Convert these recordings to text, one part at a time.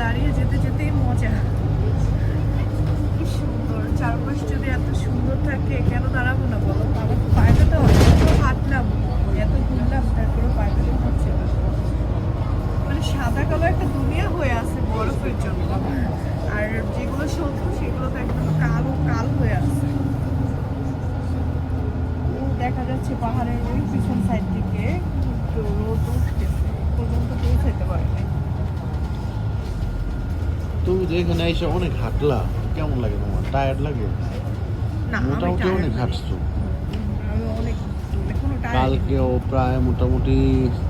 দাঁড়িয়ে যেতে যেতেই মজা। কি সুন্দর চারপাশ যদি এত সুন্দর থাকে কেন দাঁড়াবো না বলো? আমার তো পায়ে ব্যথা হচ্ছে, এত হাঁটলাম এত ঘুরলাম তারপরে পায়ে ব্যথা হচ্ছে না। মানে সাদা কালো একটা দুনিয়া হয়ে আছে বরফের জন্য, আর যেগুলো সত্য সেগুলো তো একদম কালো কাল হয়ে আছে। দেখা যাচ্ছে পাহাড়ের ওই পিছন সাইড থেকে একটু রোদ উঠতেছে, পর্যন্ত পৌঁছাইতে পারে নাই। তুমি যে এখানে এসে অনেক হাঁটলা, কেমন লাগে তোমার? টায়ার্ড লাগে? না আমি মোটামুটি tired অনেক না। হাঁটছো। আমি অনেক মানে কোনো টায়ার্ড কালকেও প্রায় মোটামুটি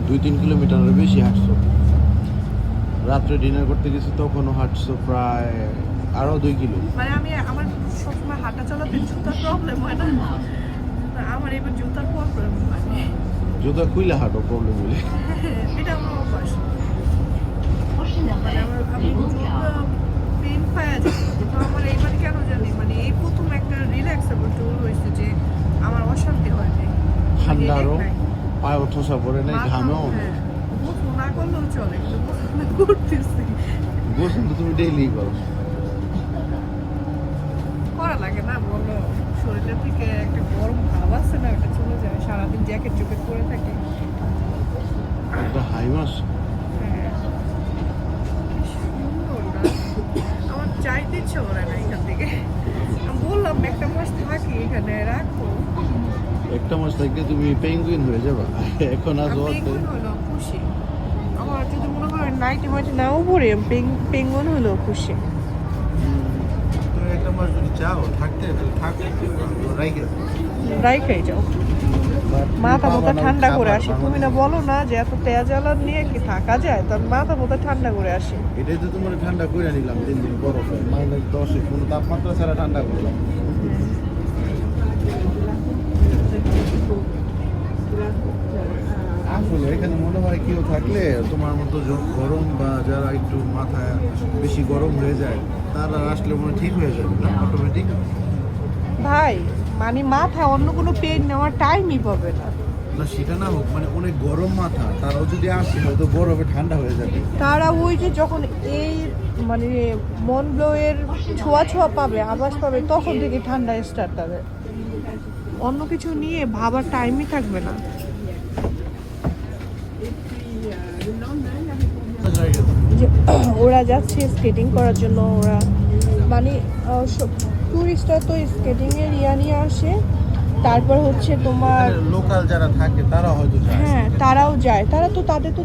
2-3 কিলোমিটারের বেশি হাঁটছো। রাত্রে ডিনার করতে গেছি তখনও হাঁটছো প্রায় আরো 2 কিলো। মানে আমি আমার সবসময় হাঁটা চলাতে জুতার প্রবলেম হয় না, আমার এবার জুতার প্রবলেম হয়। জুতা খুইলে হাঁটো প্রবলেম হলে। এটা আমার অভ্যাস। মানে আমি জুতা পেন পাওয়া যায়, কিন্তু আমার এইবার কেন জানি মানে এই প্রথম একটা রিল্যাক্সেবল টুল হয়েছে যে আমার অশান্তি হয় নাই। ঠান্ডারও পায়ে ঠোসা পড়ে নাই, ঘামেও না। গোসল না করলেও চলে, কিন্তু গোসল না করতেছি। গোসল তো তুমি ডেইলি করো। করা লাগে না বলো? শরীরের থেকে একটা গরম ভাব আছে না, ওটা চলে যায়। সারাদিন জ্যাকেট জুকেট পরে থাকি। এটা হাই মাস। হ্যাঁ, কি সুন্দর না? আমার চাইতে ইচ্ছে করে না এখান থেকে। আমি বললাম একটা মাস থাকি এখানে, রাখো। একটা মাস থাকলে তুমি পেঙ্গুইন হয়ে যাবা। এখন আজ আমি পেঙ্গুইন হলো খুশি। আমার যদি মনে হয় নাইটি মাইটি নাও পরে পেঙ্গুইন হলো খুশি। তুমি একটা মাস যদি চাও থাকতে থাকতে রাইখে রাইখাই যাও, মাথা মতো ঠান্ডা করে আসি। তুমি না বলো না যে এত তেজালা নিয়ে কি থাকা যায়? তার মাথা মতো ঠান্ডা করে আসি। এটাই তো তোমার ঠান্ডা করে নিলাম 3 দিন বরফে, -10 কোনো তাপমাত্রা ছাড়া ঠান্ডা করলাম। আসলে এখানে মনে হয় কেউ থাকলে তোমার মতো গরম বা যারা একটু মাথায় বেশি গরম হয়ে যায় তারা আসলে মনে হয় ঠিক হয়ে যাবে না অটোমেটিক। ভাই মানে মাথা অন্য কোনো পেন নেওয়ার টাইমই পাবে না। না সেটা না হোক, মানে অনেক গরম মাথা তারাও যদি আসে হয়তো বরফে ঠান্ডা হয়ে যাবে। তারা ওই যে যখন এই মানে মন ব্লোয়ের ছোঁয়া ছোঁয়া পাবে, আভাস পাবে, তখন থেকে ঠান্ডা স্টার্ট হবে। অন্য কিছু নিয়ে ভাবার টাইমই থাকবে না। যে ওরা যাচ্ছে স্কেটিং করার জন্য, ওরা মানে টুরিস্টরা তো স্কেটিংয়ের ইয়া নিয়ে আসে, তারপর হচ্ছে তোমার লোকাল যারা থাকে তারা হয়তো যায়। হ্যাঁ তারাও যায়, তারা তো তাদের তো